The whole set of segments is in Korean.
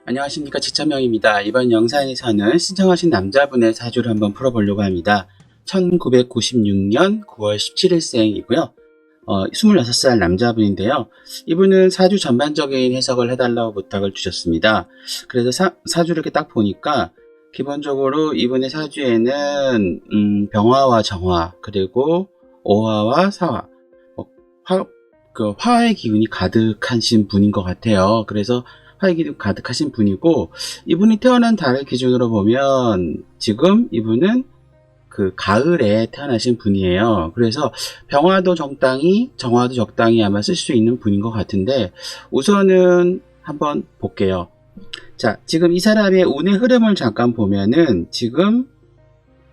안녕하십니까, 지천명입니다. 이번 영상에서는 신청하신 남자분의 사주를 한번 풀어보려고 합니다. 1996년 9월 17일생이고요. 26살 남자분인데요. 이분은 사주 전반적인 해석을 해달라고 부탁을 주셨습니다. 그래서 사주를 이렇게 딱 보니까 기본적으로 이분의 사주에는 병화와 정화, 그리고 오화와 사화, 화의 기운이 가득하신 분인 것 같아요. 그래서 화의 기운 가득하신 분이고, 이분이 태어난 달을 기준으로 보면 지금 이분은 그 가을에 태어나신 분이에요. 그래서 병화도 적당히, 정화도 적당히 아마 쓸 수 있는 분인 것 같은데, 우선은 한번 볼게요. 자, 지금 이 사람의 운의 흐름을 잠깐 보면은 지금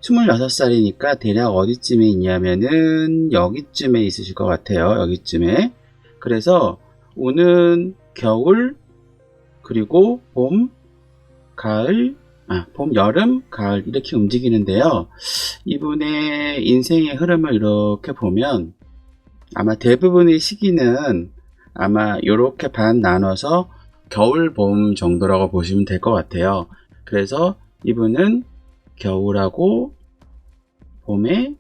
26살이니까 대략 어디쯤에 있냐면은 여기쯤에 있으실 것 같아요. 여기쯤에. 그래서 운은 겨울, 그리고 봄, 가을, 봄, 여름, 가을 이렇게 움직이는데요. 이분의 인생의 흐름을 이렇게 보면 아마 대부분의 시기는 아마 이렇게 반 나눠서 겨울, 봄 정도라고 보시면 될 것 같아요. 그래서 이분은 겨울하고 봄에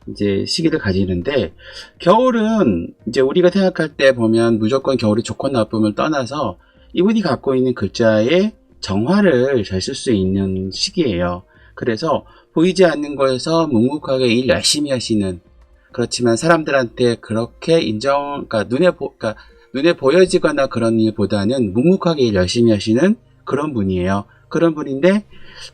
이제 시기를 가지는데, 겨울은 이제 우리가 생각할 때 보면 무조건 겨울이 좋고 나쁨을 떠나서 이분이 갖고 있는 글자의 정화를 잘 쓸 수 있는 시기예요. 그래서 보이지 않는 거에서 묵묵하게 일 열심히 하시는, 그렇지만 사람들한테 그렇게 그러니까 눈에 보여지거나 그런 일보다는 묵묵하게 일 열심히 하시는 그런 분이에요. 그런 분인데,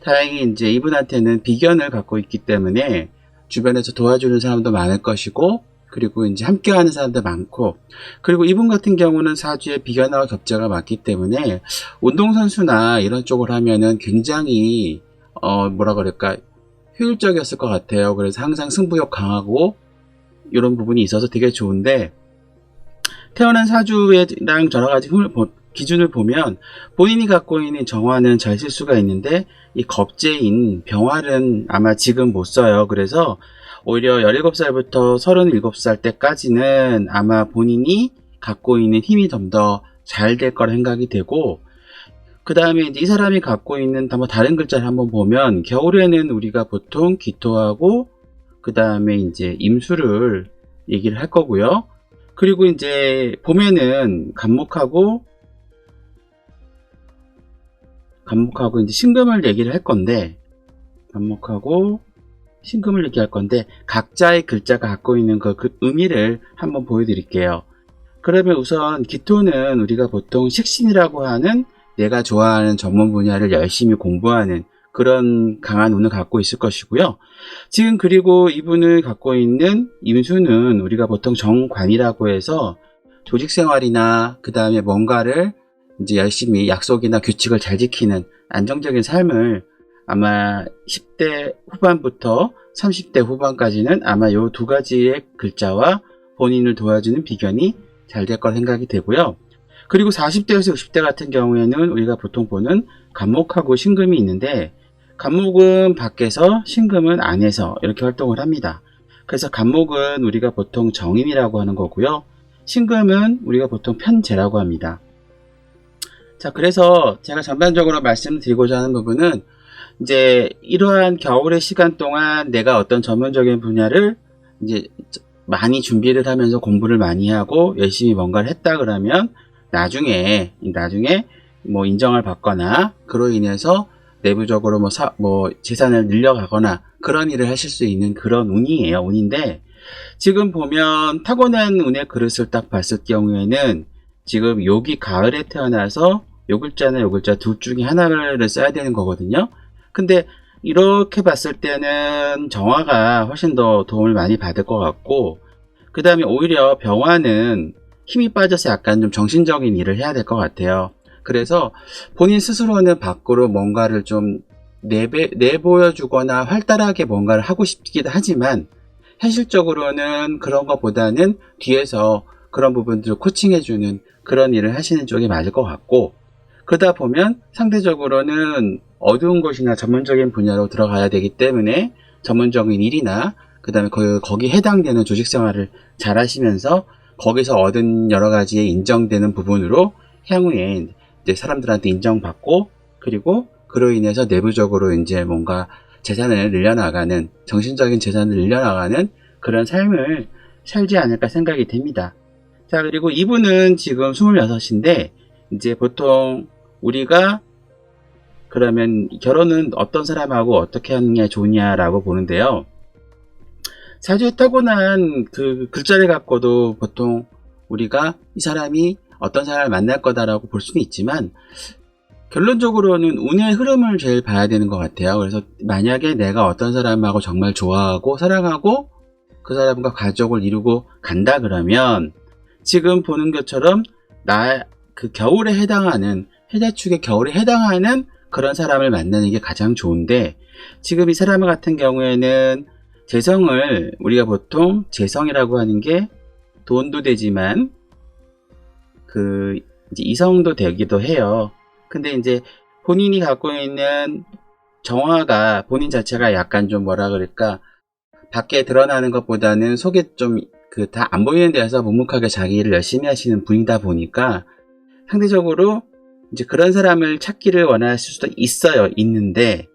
다행히 이제 이분한테는 비견을 갖고 있기 때문에 주변에서 도와주는 사람도 많을 것이고, 그리고 이제 함께하는 사람도 많고, 그리고 이분 같은 경우는 사주에 비견화와 겹자가 많기 때문에 운동선수나 이런 쪽을 하면은 굉장히 뭐라 그럴까, 효율적이었을 것 같아요. 그래서 항상 승부욕 강하고 이런 부분이 있어서 되게 좋은데, 태어난 사주랑 여러 가지 기준을 보면 본인이 갖고 있는 정화는 잘 쓸 수가 있는데, 이 겁재인 병화는 아마 지금 못 써요. 그래서 오히려 17살부터 37살 때까지는 아마 본인이 갖고 있는 힘이 좀 더 잘 될 거라 생각이 되고, 그 다음에 이제 이 사람이 갖고 있는 다른 글자를 한번 보면, 겨울에는 우리가 보통 기토하고 그 다음에 이제 임수를 얘기를 할 거고요. 그리고 이제 봄에는 간목하고 이제 신금을 얘기를 할 건데, 간목하고 신금을 얘기할 건데, 각자의 글자가 갖고 있는 그 의미를 한번 보여드릴게요. 그러면 우선 기토는 우리가 보통 식신이라고 하는, 내가 좋아하는 전문 분야를 열심히 공부하는 그런 강한 운을 갖고 있을 것이고요. 지금 그리고 이분을 갖고 있는 임수는 우리가 보통 정관이라고 해서 조직생활이나 그 다음에 뭔가를 이제 열심히 약속이나 규칙을 잘 지키는 안정적인 삶을, 아마 10대 후반부터 30대 후반까지는 아마 요 두 가지의 글자와 본인을 도와주는 비견이 잘 될 거라 생각이 되고요. 그리고 40대에서 60대 같은 경우에는 우리가 보통 보는 간목하고 신금이 있는데, 간목은 밖에서, 신금은 안에서 이렇게 활동을 합니다. 그래서 간목은 우리가 보통 정인이라고 하는 거고요. 신금은 우리가 보통 편재라고 합니다. 자, 그래서 제가 전반적으로 말씀드리고자 하는 부분은, 이제 이러한 겨울의 시간 동안 내가 어떤 전문적인 분야를 이제 많이 준비를 하면서 공부를 많이 하고 열심히 뭔가를 했다 그러면 나중에 뭐 인정을 받거나, 그로 인해서 내부적으로 뭐 재산을 늘려가거나 그런 일을 하실 수 있는 그런 운이에요. 운인데, 지금 보면 타고난 운의 그릇을 딱 봤을 경우에는 지금 여기 가을에 태어나서 요 글자나 요 글자 둘 중에 하나를 써야 되는 거거든요. 근데 이렇게 봤을 때는 정화가 훨씬 더 도움을 많이 받을 것 같고, 그 다음에 오히려 병화는 힘이 빠져서 약간 좀 정신적인 일을 해야 될 것 같아요. 그래서 본인 스스로는 밖으로 뭔가를 좀 내보여주거나 활달하게 뭔가를 하고 싶기도 하지만, 현실적으로는 그런 것보다는 뒤에서 그런 부분들을 코칭해주는 그런 일을 하시는 쪽이 맞을 것 같고, 그러다 보면 상대적으로는 어두운 곳이나 전문적인 분야로 들어가야 되기 때문에 전문적인 일이나 그 다음에 거기 해당되는 조직생활을 잘 하시면서 거기서 얻은 여러 가지의 인정되는 부분으로 향후에 이제 사람들한테 인정받고, 그리고 그로 인해서 내부적으로 이제 뭔가 재산을 늘려나가는, 정신적인 재산을 늘려나가는 그런 삶을 살지 않을까 생각이 됩니다. 자, 그리고 이분은 지금 26인데, 이제 보통 우리가 그러면 결혼은 어떤 사람하고 어떻게 하는 게 좋냐라고 보는데요. 사주에 타고난 그 글자를 갖고도 보통 우리가 이 사람이 어떤 사람을 만날 거다라고 볼 수는 있지만, 결론적으로는 운의 흐름을 제일 봐야 되는 것 같아요. 그래서 만약에 내가 어떤 사람하고 정말 좋아하고 사랑하고 그 사람과 가족을 이루고 간다 그러면, 지금 보는 것처럼 그 겨울에 해당하는, 해자축의 겨울에 해당하는 그런 사람을 만나는 게 가장 좋은데, 지금 이 사람 같은 경우에는 재성을, 우리가 보통 재성이라고 하는 게 돈도 되지만 그 이제 이성도 되기도 해요. 근데 이제 본인이 갖고 있는 정화가, 본인 자체가 약간 좀 뭐라 그럴까, 밖에 드러나는 것보다는 속에 좀 다 안 보이는 데서 묵묵하게 자기 일을 열심히 하시는 분이다 보니까, 상대적으로 이제 그런 사람을 찾기를 원하실 수도 있는데,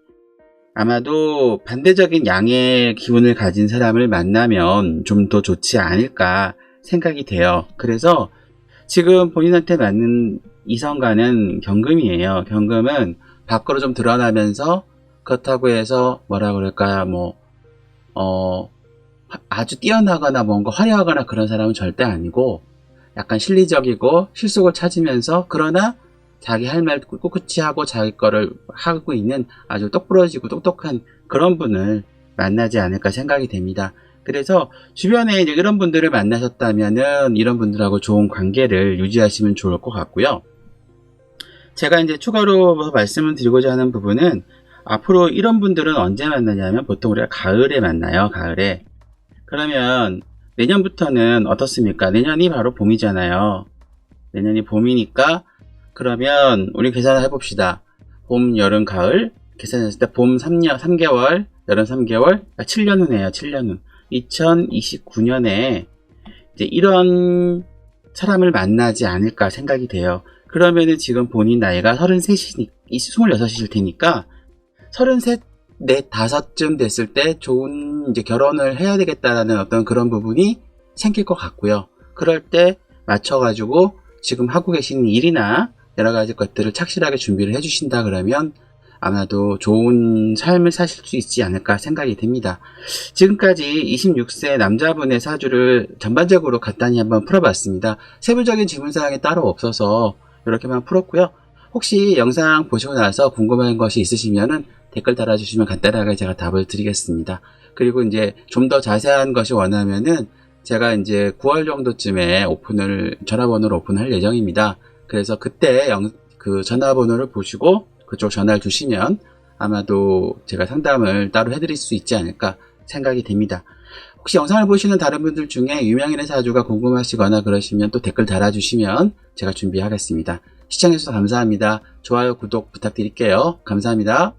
아마도 반대적인 양의 기운을 가진 사람을 만나면 좀 더 좋지 않을까 생각이 돼요. 그래서 지금 본인한테 맞는 이성과는 경금이에요. 경금은 밖으로 좀 드러나면서, 그렇다고 해서 뭐라 그럴까요, 아주 뛰어나거나 뭔가 화려하거나 그런 사람은 절대 아니고, 약간 실리적이고 실속을 찾으면서, 그러나 자기 할 말 꿋꿋이 하고 자기 거를 하고 있는 아주 똑부러지고 똑똑한 그런 분을 만나지 않을까 생각이 됩니다. 그래서 주변에 이제 이런 분들을 만나셨다면은 이런 분들하고 좋은 관계를 유지하시면 좋을 것 같고요. 제가 이제 추가로 말씀을 드리고자 하는 부분은, 앞으로 이런 분들은 언제 만나냐면 보통 우리가 가을에 만나요. 가을에. 그러면 내년부터는 어떻습니까? 내년이 바로 봄이잖아요. 내년이 봄이니까, 그러면 우리 계산을 해봅시다. 봄, 여름, 가을 계산했을 때 봄 3개월, 여름 3개월, 7년 후네요. 7년 후. 2029년에 이제 이런 사람을 만나지 않을까 생각이 돼요. 그러면은 지금 본인 나이가 26일 테니까 33, 4, 5쯤 됐을 때 좋은 이제 결혼을 해야 되겠다라는 어떤 그런 부분이 생길 것 같고요. 그럴 때 맞춰가지고 지금 하고 계시는 일이나 여러 가지 것들을 착실하게 준비를 해주신다 그러면 아마도 좋은 삶을 사실 수 있지 않을까 생각이 됩니다. 지금까지 26세 남자분의 사주를 전반적으로 간단히 한번 풀어봤습니다. 세부적인 질문사항이 따로 없어서 이렇게만 풀었고요. 혹시 영상 보시고 나서 궁금한 것이 있으시면은 댓글 달아주시면 간단하게 제가 답을 드리겠습니다. 그리고 이제 좀 더 자세한 것이 원하면은 제가 이제 9월 정도쯤에 전화번호를 오픈할 예정입니다. 그래서 그때 그 전화번호를 보시고 그쪽 전화를 주시면 아마도 제가 상담을 따로 해드릴 수 있지 않을까 생각이 됩니다. 혹시 영상을 보시는 다른 분들 중에 유명인의 사주가 궁금하시거나 그러시면 또 댓글 달아주시면 제가 준비하겠습니다. 시청해주셔서 감사합니다. 좋아요, 구독 부탁드릴게요. 감사합니다.